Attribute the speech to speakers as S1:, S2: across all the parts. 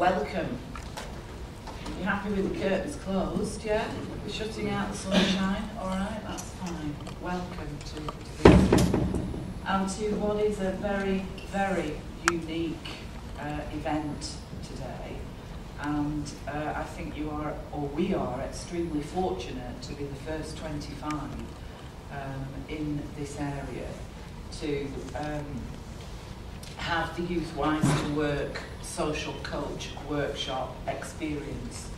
S1: Welcome. You happy with the curtains closed, yeah? We're shutting out the sunshine, alright, that's fine. Welcome to this. And to what is a very, very unique event today. And I think you are, or we are, extremely fortunate to be the first 25 in this area to have the Youthwise to Work social coach workshop experience.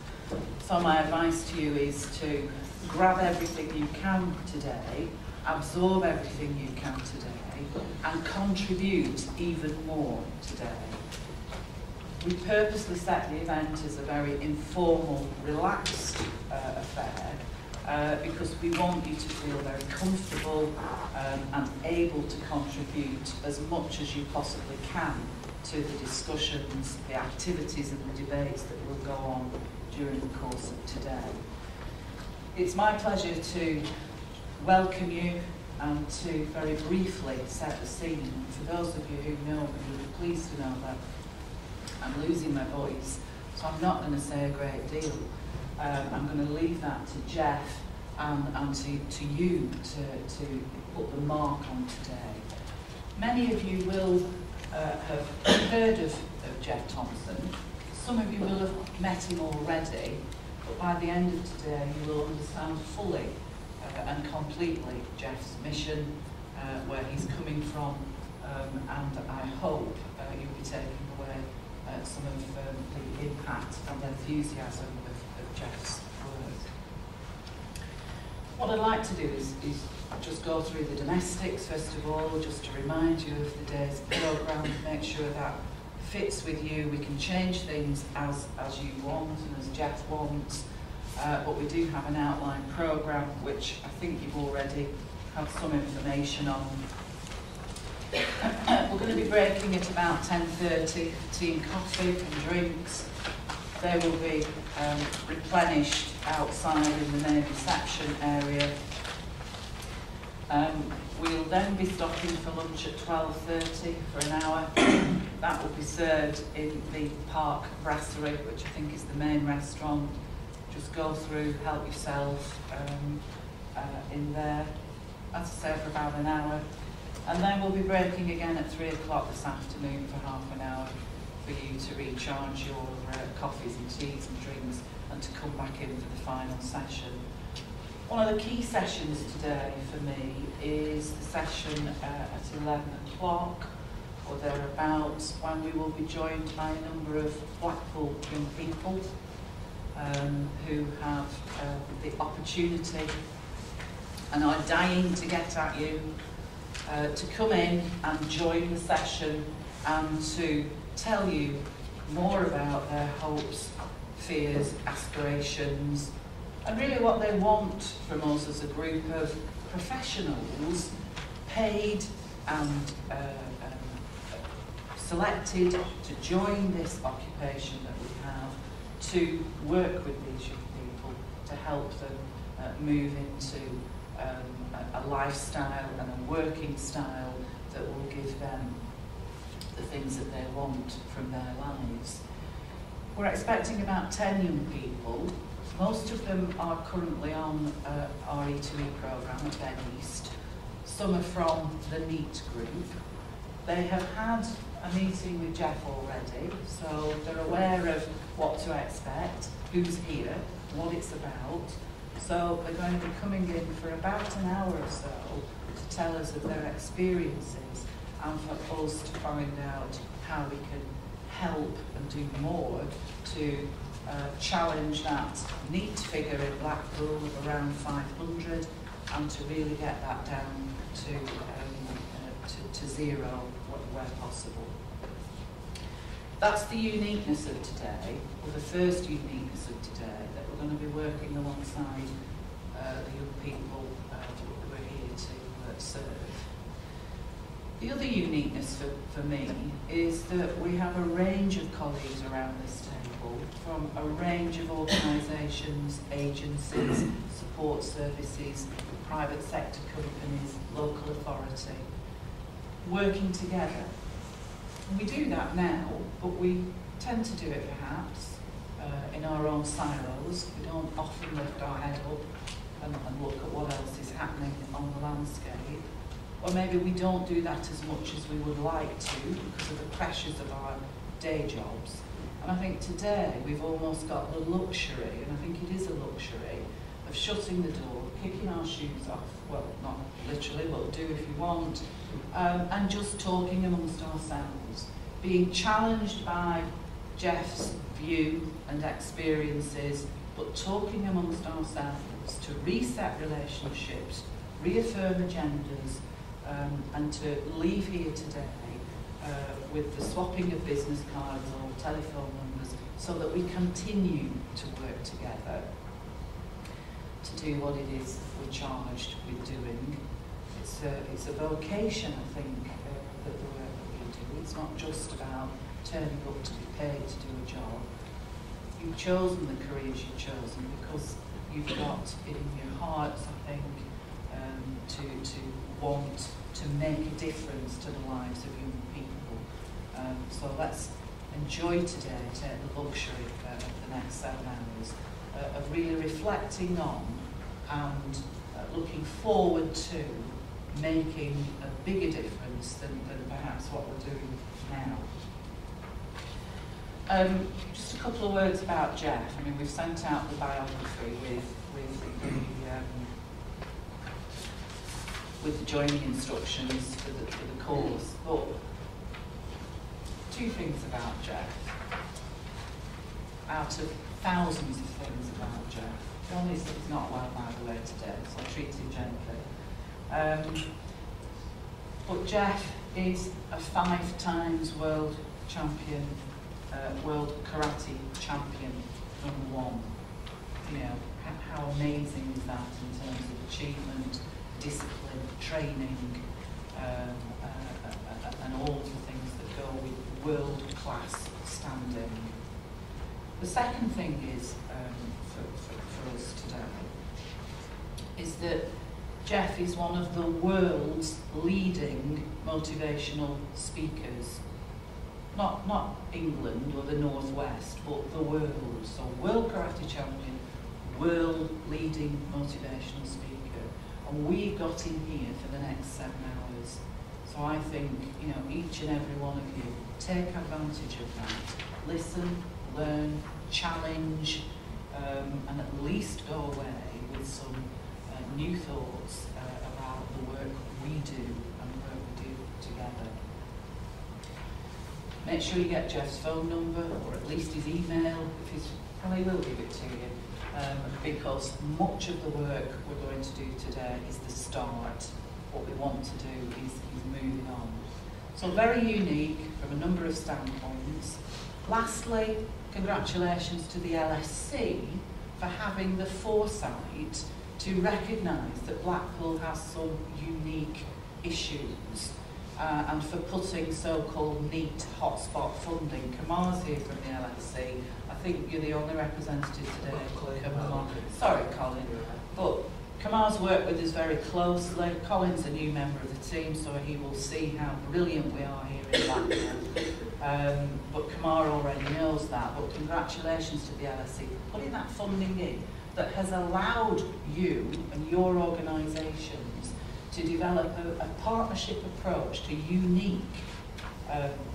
S1: So my advice to you is to grab everything you can today, absorb everything you can today, and contribute even more today. We purposely set the event as a very informal, relaxed affair because we want you to feel very comfortable and able to contribute as much as you possibly can to the discussions, the activities and the debates that will go on during the course of today. It's my pleasure to welcome you and to very briefly set the scene. For those of you who know me, you'll be pleased to know that I'm losing my voice, so I'm not going to say a great deal. I'm going to leave that to Jeff and to you to put the mark on today. Many of you will have heard of Jeff Thompson. Some of you will have met him already, but by the end of today you will understand fully and completely Jeff's mission, where he's coming from, and I hope you'll be taking away some of the impact and enthusiasm of Jeff's work. What I'd like to do is just go through the domestics first of all, just to remind you of the day's programme, make sure that fits with you. We can change things as you want and as Jeff wants, but we do have an outline programme which I think you've already had some information on. We're going to be breaking at about 10:30 for tea and coffee and drinks. They will be replenished outside in the main reception area. We'll then be stopping for lunch at 12:30 for an hour. That will be served in the Park Brasserie, which I think is the main restaurant. Just go through, help yourself in there, as I say, for about an hour. And then we'll be breaking again at 3 o'clock this afternoon for half an hour for you to recharge your coffees and teas and drinks and to come back in for the final session. One of the key sessions today for me is the session at 11 o'clock or thereabouts, when we will be joined by a number of Blackpool young people who have the opportunity and are dying to get at you to come in and join the session and to tell you more about their hopes, fears, aspirations, and really what they want from us as a group of professionals paid and selected to join this occupation that we have, to work with these young people, to help them move into a lifestyle and a working style that will give them the things that they want from their lives. We're expecting about 10 young people. Most of them are currently on our E2E programme at Ben East. Some are from the NEAT group. They have had a meeting with Jeff already, so they're aware of what to expect, who's here, what it's about. So they're going to be coming in for about an hour or so to tell us of their experiences and for us to find out how we can help and do more to challenge that NEAT figure in Blackpool of around 500 and to really get that down to zero where possible. That's the uniqueness of today, or the first uniqueness of today, that we're going to be working alongside the young people who are here to serve. The other uniqueness for me is that we have a range of colleagues around this table from a range of organisations, agencies, support services, private sector companies, local authority, working together. And we do that now, but we tend to do it perhaps in our own silos. We don't often lift our head up and look at what else is happening on the landscape. Or maybe we don't do that as much as we would like to because of the pressures of our day jobs. And I think today we've almost got the luxury, and I think it is a luxury, of shutting the door, kicking our shoes off, well, not literally, but do if you want, and just talking amongst ourselves, being challenged by Jeff's view and experiences, but talking amongst ourselves to reset relationships, reaffirm agendas, and to leave here today with the swapping of business cards or telephone numbers so that we continue to work together to do what it is we're charged with doing. It's a vocation, I think, that the work that we do. It's not just about turning up to be paid to do a job. You've chosen the careers you've chosen because you've got it in your hearts, I think, to want to make a difference to the lives of young people. So let's enjoy today, take the luxury of the next 7 hours of really reflecting on and looking forward to making a bigger difference than perhaps what we're doing now. Just a couple of words about Jeff. I mean, we've sent out the biography with the joining instructions for the course. But 2 things about Jeff. Out of thousands of things about Jeff. The only is that he's not well, by the way, today, so I'll treat him gently. But Jeff is a 5 times world champion, world karate champion, #1. You know, how amazing is that in terms of achievement, discipline, training, and all of the things that go with world-class standing. The second thing is, for us today, is that Jeff is one of the world's leading motivational speakers. Not England or the Northwest, but the world. So world karate champion, world leading motivational speaker. And we've got him here for the next 7 hours. So I think, you know, each and every one of you, take advantage of that. Listen, learn, challenge, and at least go away with some new thoughts about the work we do and the work we do together. Make sure you get Jeff's phone number, or at least his email, if he's, and I will give it to you, because much of the work we're going to do today is the start. What we want to do is moving on. So very unique from a number of standpoints. Lastly, congratulations to the LSC for having the foresight to recognise that Blackpool has some unique issues and for putting so-called neat hotspot funding. Kamar's here from the LSC. I think you're the only representative today. Sorry, Colin. But Kamar's worked with us very closely. Colin's a new member of the team, so he will see how brilliant we are here in Blackpool. But Kamar already knows that. But congratulations to the LSC for putting that funding in that has allowed you and your organisations to develop a partnership approach to unique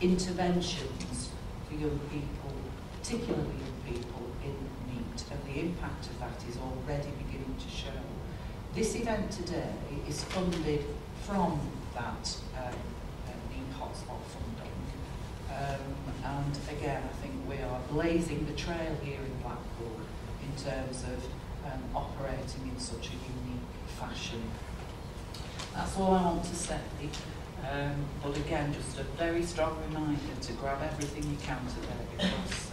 S1: interventions for young people, particularly young people in need, and the impact of that is already beginning to show. This event today is funded from that need hotspot funding, and again I think we are blazing the trail here in Blackpool in terms of operating in such a unique fashion. That's all I want to say, but again, just a very strong reminder to grab everything you can today, because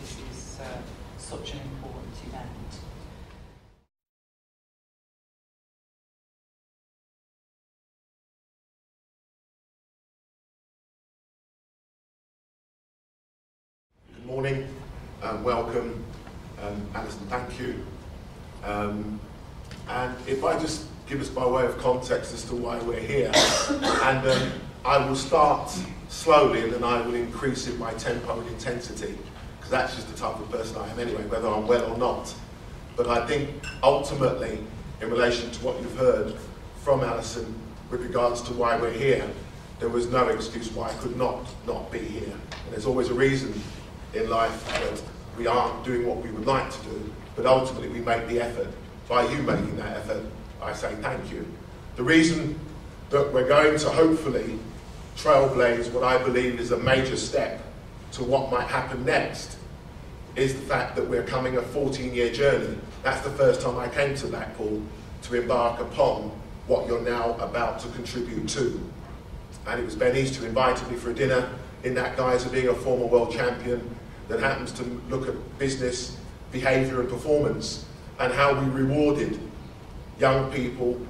S1: this is such an important event.
S2: Good morning, welcome, Alison, thank you. And if I just give us by way of context as to why we're here, and I will start slowly and then I will increase in my tempo and intensity, because that's just the type of person I am anyway, whether I'm well or not. But I think ultimately, in relation to what you've heard from Alison with regards to why we're here, there was no excuse why I could not be here. And there's always a reason in life that we aren't doing what we would like to do, but ultimately we make the effort. By you making that effort, I say thank you. The reason that we're going to hopefully trailblaze what I believe is a major step to what might happen next is the fact that we're coming a 14-year journey. That's the first time I came to Blackpool to embark upon what you're now about to contribute to. And it was Ben East who invited me for a dinner in that guise of being a former world champion that happens to look at business, behaviour and performance, and how we rewarded young people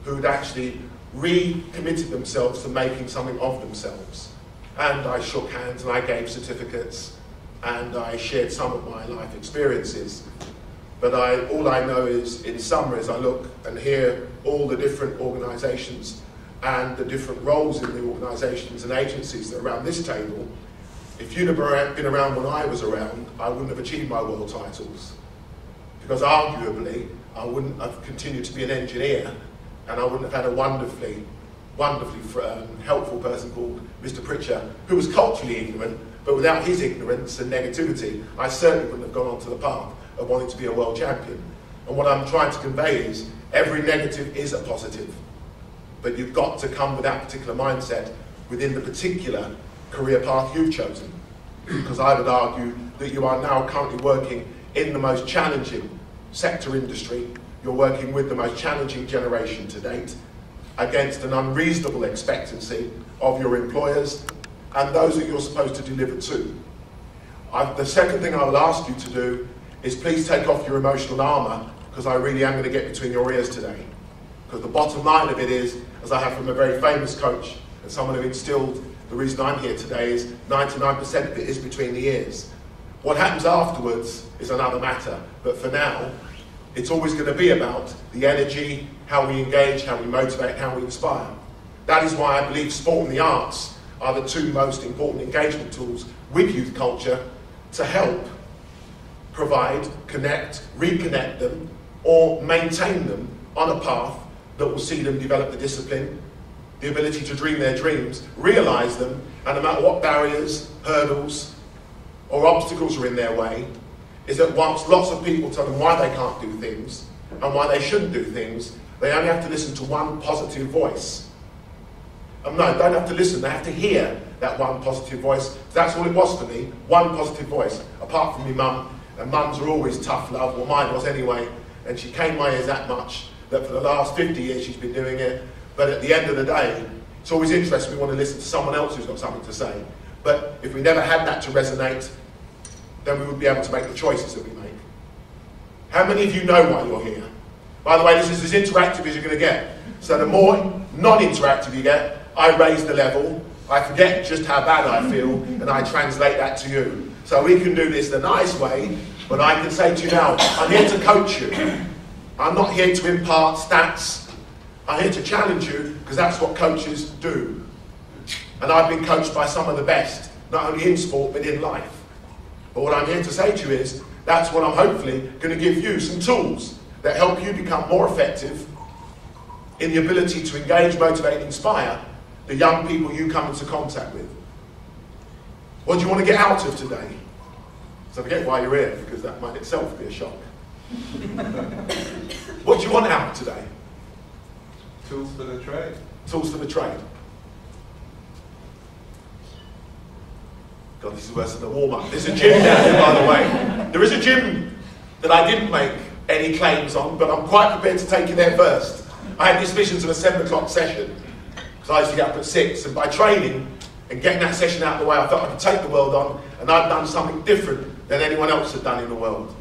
S2: who'd actually recommitted themselves to making something of themselves. And I shook hands and I gave certificates and I shared some of my life experiences. But all I know is, in summary, as I look and hear all the different organisations and the different roles in the organisations and agencies that are around this table, if you'd have been around when I was around, I wouldn't have achieved my world titles. Because arguably, I wouldn't have continued to be an engineer, and I wouldn't have had a wonderfully helpful person called Mr. Pritchard, who was culturally ignorant, but without his ignorance and negativity, I certainly wouldn't have gone onto the path of wanting to be a world champion. And what I'm trying to convey is, every negative is a positive, but you've got to come with that particular mindset within the particular career path you've chosen. Because I would argue that you are now currently working in the most challenging sector industry. You're working with the most challenging generation to date, against an unreasonable expectancy of your employers and those that you're supposed to deliver to. The second thing I will ask you to do is please take off your emotional armour, because I really am going to get between your ears today. Because the bottom line of it is, as I have from a very famous coach and someone who instilled the reason I'm here today, is 99% of it is between the ears. What happens afterwards is another matter, but for now, it's always going to be about the energy, how we engage, how we motivate, how we inspire. That is why I believe sport and the arts are the two most important engagement tools with youth culture to help provide, connect, reconnect them, or maintain them on a path that will see them develop the discipline, the ability to dream their dreams, realise them, and no matter what barriers, hurdles, or obstacles are in their way, is that once lots of people tell them why they can't do things and why they shouldn't do things, they only have to listen to one positive voice. And no, don't have to listen, they have to hear that one positive voice. That's all it was for me, one positive voice, apart from my mum. And mums are always tough love, well mine was anyway, and she came my ears that much that for the last 50 years she's been doing it. But at the end of the day, it's always interesting, we want to listen to someone else who's got something to say. But if we never had that to resonate, then we would be able to make the choices that we make. How many of you know why you're here? By the way, this is as interactive as you're going to get. So the more non-interactive you get, I raise the level, I forget just how bad I feel, and I translate that to you. So we can do this the nice way, but I can say to you now, I'm here to coach you. I'm not here to impart stats. I'm here to challenge you, because that's what coaches do. And I've been coached by some of the best, not only in sport, but in life. But what I'm here to say to you is, that's what I'm hopefully going to give you some tools that help you become more effective in the ability to engage, motivate, and inspire the young people you come into contact with. What do you want to get out of today? So forget why you're here, because that might itself be a shock. What do you want out of today?
S3: Tools for the trade.
S2: Tools for the trade. God, this is worse than a warm-up. There's a gym down here, by the way. There is a gym that I didn't make any claims on, but I'm quite prepared to take you there first. I had these visions of a 7 o'clock session, because I used to get up at 6, and by training and getting that session out of the way, I felt I could take the world on, and I'd done something different than anyone else had done in the world.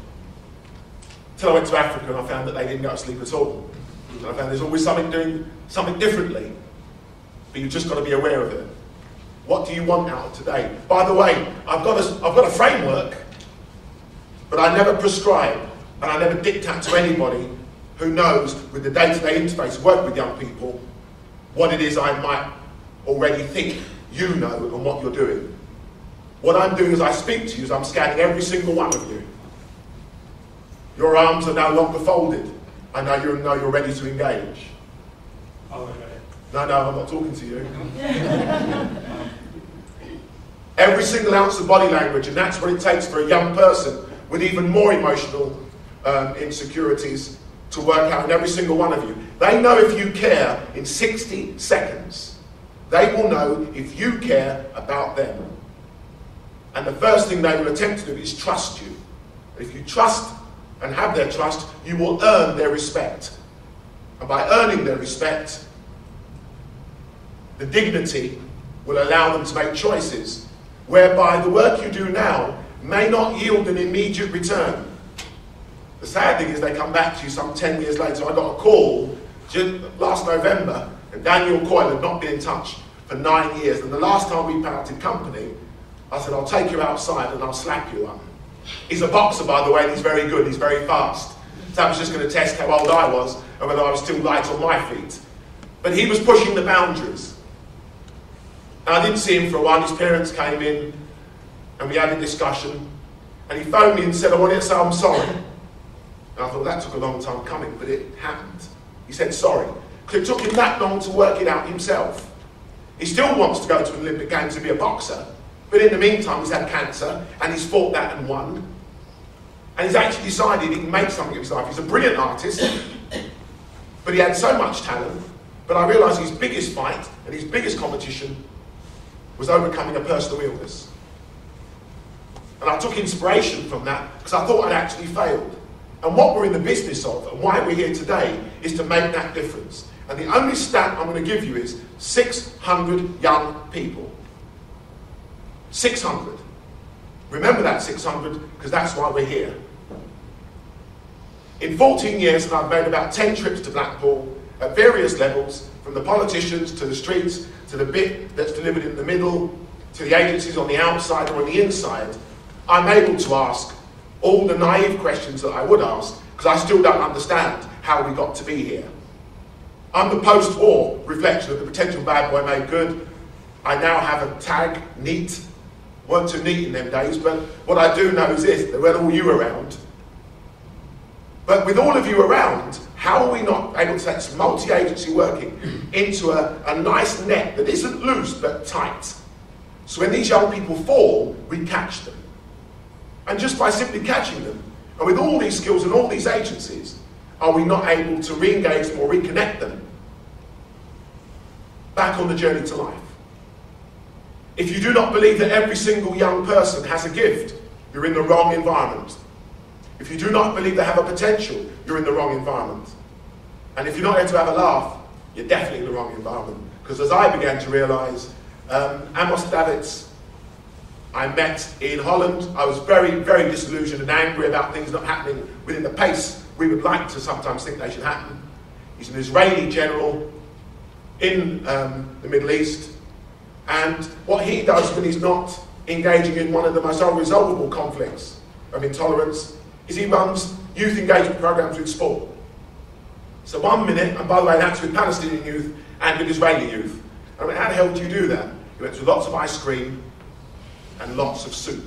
S2: Until I went to Africa and I found that they didn't go to sleep at all. And I found there's always something doing something differently, but you've just got to be aware of it. What do you want out of today? By the way, I've got a framework, but I never prescribe and I never dictate to anybody who knows with the day-to-day interface, work with young people, what it is I might already think you know and what you're doing. What I'm doing as I speak to you is I'm scanning every single one of you. Your arms are no longer folded. I know you're ready to engage.
S4: Oh, okay.
S2: No, I'm not talking to you. Every single ounce of body language, and that's what it takes for a young person with even more emotional insecurities to work out in every single one of you. They know if you care in 60 seconds. They will know if you care about them. And the first thing they will attempt to do is trust you. If you trust and have their trust, you will earn their respect. And by earning their respect, the dignity will allow them to make choices whereby the work you do now may not yield an immediate return. The sad thing is they come back to you some 10 years later. I got a call last November, and Daniel Coyle had not been in touch for 9 years. And the last time we parted company, I said, I'll take you outside and I'll slap you up. He's a boxer, by the way, and he's very good, he's very fast. So I was just going to test how old I was and whether I was still light on my feet. But he was pushing the boundaries. And I didn't see him for a while. His parents came in and we had a discussion. And he phoned me and said, I want you to say I'm sorry. And I thought, that took a long time coming, but it happened. He said sorry. Because it took him that long to work it out himself. He still wants to go to an Olympic Games to be a boxer. But in the meantime, he's had cancer and he's fought that and won. And he's actually decided he can make something of his life. He's a brilliant artist, but he had so much talent. But I realised his biggest fight and his biggest competition was overcoming a personal illness. And I took inspiration from that because I thought I'd actually failed. And what we're in the business of and why we're here today is to make that difference. And the only stat I'm going to give you is 600 young people. 600. Remember that 600 because that's why we're here. In 14 years, and I've made about 10 trips to Blackpool at various levels, from the politicians to the streets, to the bit that's delivered in the middle, to the agencies on the outside or on the inside, I'm able to ask all the naive questions that I would ask because I still don't understand how we got to be here. I'm the post-war reflection of the potential bad boy made good. I now have a tag, neat. Weren't too neat in them days, but what I do know is this, there weren't all you around. But with all of you around, how are we not able to take multi-agency working into a nice net that isn't loose but tight? So when these young people fall, we catch them. And just by simply catching them, and with all these skills and all these agencies, are we not able to re-engage them or reconnect them back on the journey to life? If you do not believe that every single young person has a gift, you're in the wrong environment. If you do not believe they have a potential, you're in the wrong environment. And if you're not here to have a laugh, you're definitely in the wrong environment. Because as I began to realise, Amos Davids, I met in Holland. I was very, very disillusioned and angry about things not happening within the pace we would like to sometimes think they should happen. He's an Israeli general in the Middle East. And what he does when he's not engaging in one of the most unresolvable conflicts of intolerance is he runs youth engagement programs with sport. So 1 minute, and by the way, that's with Palestinian youth and with Israeli youth. I mean, how the hell do you do that? He went through lots of ice cream and lots of soup.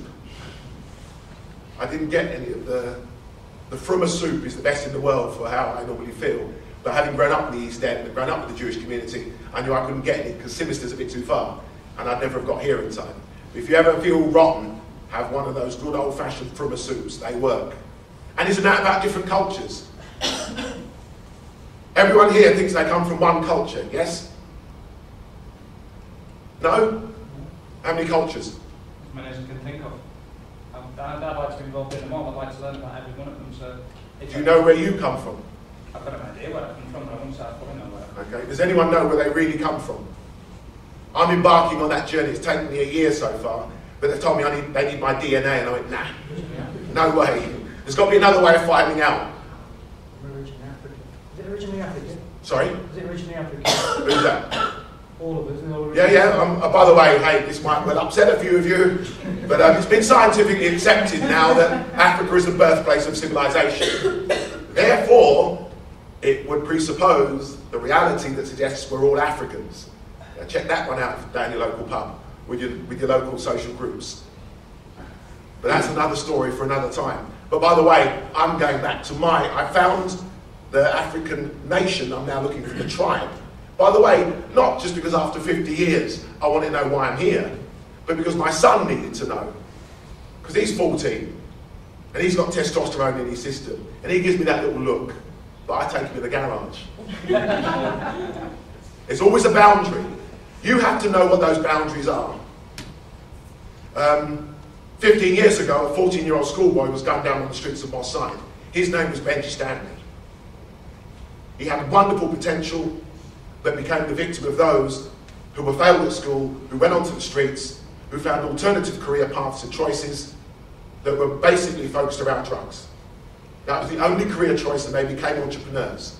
S2: I didn't get any of the frummer soup is the best in the world for how I normally feel. But having grown up in the East End and grown up with the Jewish community, I knew I couldn't get any because Sinister's a bit too far and I'd never have got here in time. But if you ever feel rotten, have one of those good old-fashioned frummer soups. They work. And isn't that about different cultures? Everyone here thinks they come from one culture, yes? No? How many cultures?
S4: As many as you can think of. I'd like to be involved in them all. I'd like to learn about every one of them. So
S2: do you know where you come from?
S4: I've got an idea where I come from, but I won't say I probably know where.
S2: Okay. Does anyone know where they really come from? I'm embarking on that journey. It's taken me a year so far, but they told me they need my DNA, and I went, nah, no way. There's got to be another way of finding out.
S5: Originally African. Is it originally African?
S2: Sorry?
S5: Is it originally African?
S2: Who's that?
S5: All of us.
S2: Yeah. By the way, hey, this might well upset a few of you, but it's been scientifically accepted now that Africa is the birthplace of civilization. Therefore, it would presuppose the reality that suggests we're all Africans. Check that one out down your local pub with your local social groups. But that's another story for another time. But by the way, I'm going back to I found the African nation, I'm now looking for the tribe. By the way, not just because after 50 years I want to know why I'm here, but because my son needed to know. Because he's 14, and he's got testosterone in his system, and he gives me that little look, but I take him to the garage. There's always a boundary. You have to know what those boundaries are. 15 years ago, a 14-year-old schoolboy was going down on the streets of Moss Side. His name was Benji Stanley. He had wonderful potential, but became the victim of those who were failed at school, who went onto the streets, who found alternative career paths and choices that were basically focused around drugs. That was the only career choice, and they became entrepreneurs.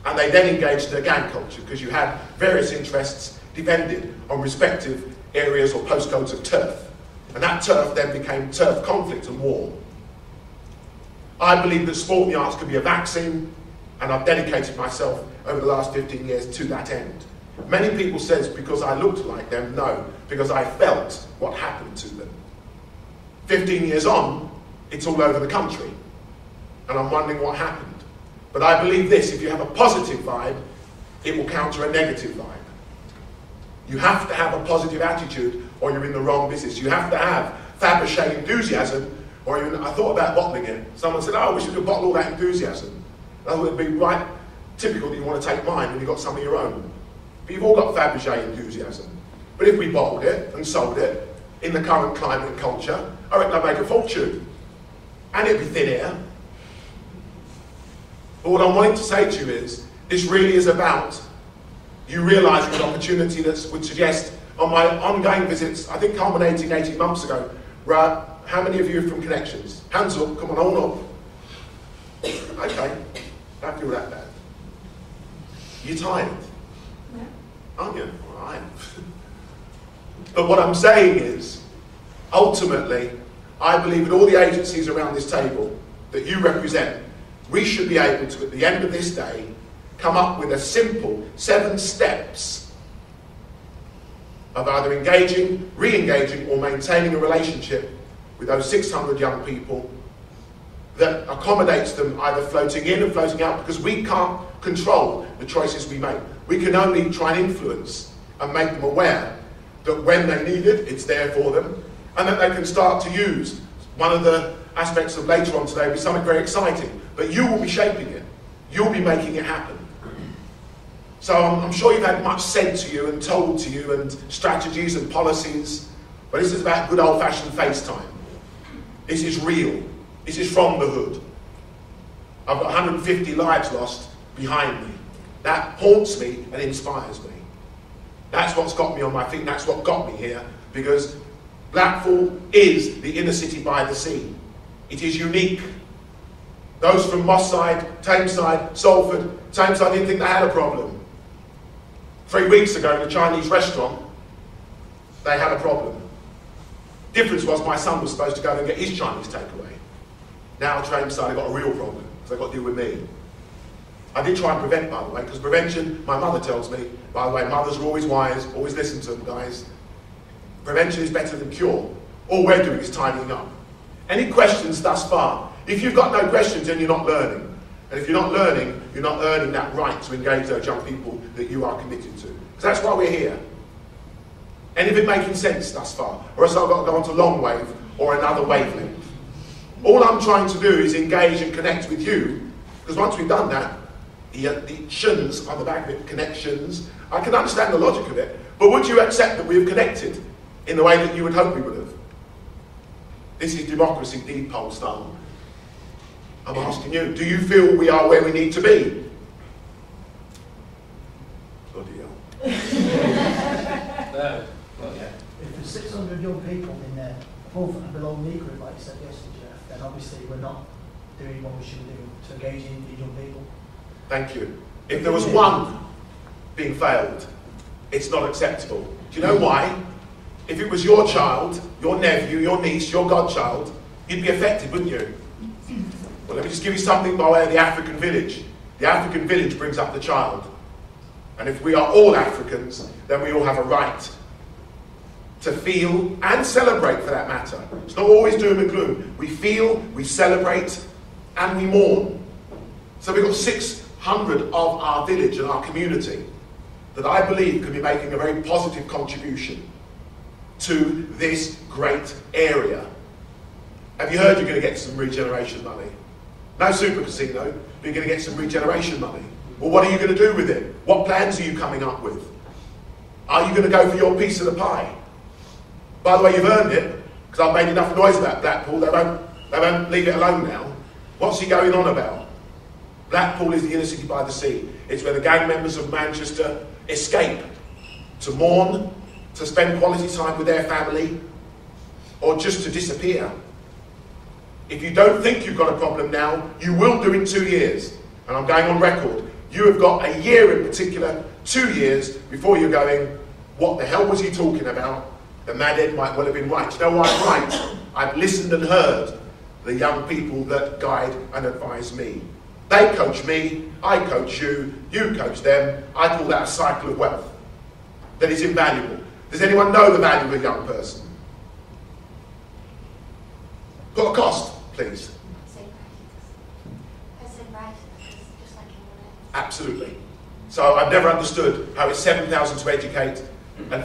S2: And they then engaged in a gang culture, because you had various interests depended on respective areas or postcodes of turf. And that turf then became turf conflict and war. I believe that sport and the arts could be a vaccine, and I've dedicated myself over the last 15 years to that end. Many people say because I looked like them. No, because I felt what happened to them. 15 years on, it's all over the country, and I'm wondering what happened. But I believe this: if you have a positive vibe, it will counter a negative vibe. You have to have a positive attitude, or you're in the wrong business. You have to have Fabergé enthusiasm, or I thought about bottling it. Someone said, "Oh, we should bottle all that enthusiasm." I thought it'd be right typical that you want to take mine when you've got some of your own. But you've all got Fabergé enthusiasm. But if we bottled it and sold it in the current climate and culture, I reckon I'd make a fortune. And it'd be thin air. But what I'm wanting to say to you is, this really is about you realising an opportunity that would suggest, on my ongoing visits, I think culminating 18 months ago, right, how many of you are from Connections? Hands up, come on, all up. Okay, don't feel that bad. You're tired,
S6: Yeah.
S2: aren't you? All right. But what I'm saying is, ultimately, I believe in all the agencies around this table that you represent, we should be able to, at the end of this day, come up with a simple 7 steps of either engaging, re-engaging, or maintaining a relationship with those 600 young people that accommodates them either floating in and floating out, because we can't control the choices we make. We can only try and influence and make them aware that when they need it, it's there for them, and that they can start to use. One of the aspects of later on today will be something very exciting, but you will be shaping it. You'll be making it happen. So I'm sure you've had much said to you and told to you, and strategies and policies, but this is about good old-fashioned FaceTime. This is real. This is from the hood. I've got 150 lives lost behind me. That haunts me and inspires me. That's what's got me on my feet, and that's what got me here, because Blackpool is the inner city by the sea. It is unique. Those from Moss Side, Tameside, Salford, Tameside didn't think they had a problem. 3 weeks ago in a Chinese restaurant, they had a problem. Difference was my son was supposed to go and get his Chinese takeaway. Now Tameside have got a real problem, because they've got to deal with me. I did try and prevent, by the way, because prevention, my mother tells me, by the way, mothers are always wise, always listen to them, guys. Prevention is better than cure. All we're doing is tidying up. Any questions thus far? If you've got no questions, then you're not learning. And if you're not learning, you're not earning that right to engage those young people that you are committed to. Because that's why we're here. Any of it making sense thus far? Or else I've got to go on to long wave or another wavelength. All I'm trying to do is engage and connect with you, because once we've done that, the shins on the back of it, connections, I can understand the logic of it, but would you accept that we have connected in the way that you would hope we would have? This is democracy deed poll style. I'm asking you, do you feel we are where we need to be? Bloody hell.
S3: No, not yet.
S5: If there's 600 young people in there, above and below me group, like you said yesterday, Jeff, then obviously we're not doing what we should be doing to engage in these young people.
S2: Thank you. If there was one being failed, it's not acceptable. Do you know why? If it was your child, your nephew, your niece, your godchild, you'd be affected, wouldn't you? Well, let me just give you something by way of the African village. The African village brings up the child. And if we are all Africans, then we all have a right to feel and celebrate, for that matter. It's not always doom and gloom. We feel, we celebrate, and we mourn. So we've got 600 of our village and our community that I believe can be making a very positive contribution to this great area. Have you heard you're going to get some regeneration money? No super casino, but you're going to get some regeneration money. Well, what are you going to do with it? What plans are you coming up with? Are you going to go for your piece of the pie? By the way, you've earned it, because I've made enough noise about Blackpool. They won't leave it alone now. What's he going on about? Blackpool is the inner city by the sea. It's where the gang members of Manchester escape to mourn, to spend quality time with their family, or just to disappear. If you don't think you've got a problem now, you will do in 2 years. And I'm going on record. You have got a year in particular, 2 years, before you're going, what the hell was he talking about? The Madhead might well have been right. You know why I'm right? I've listened and heard the young people that guide and advise me. They coach me, I coach you, you coach them. I call that a cycle of wealth. That is invaluable. Does anyone know the value of a young person? Put a cost, please. Absolutely. So I've never understood how it's 7,000 to educate and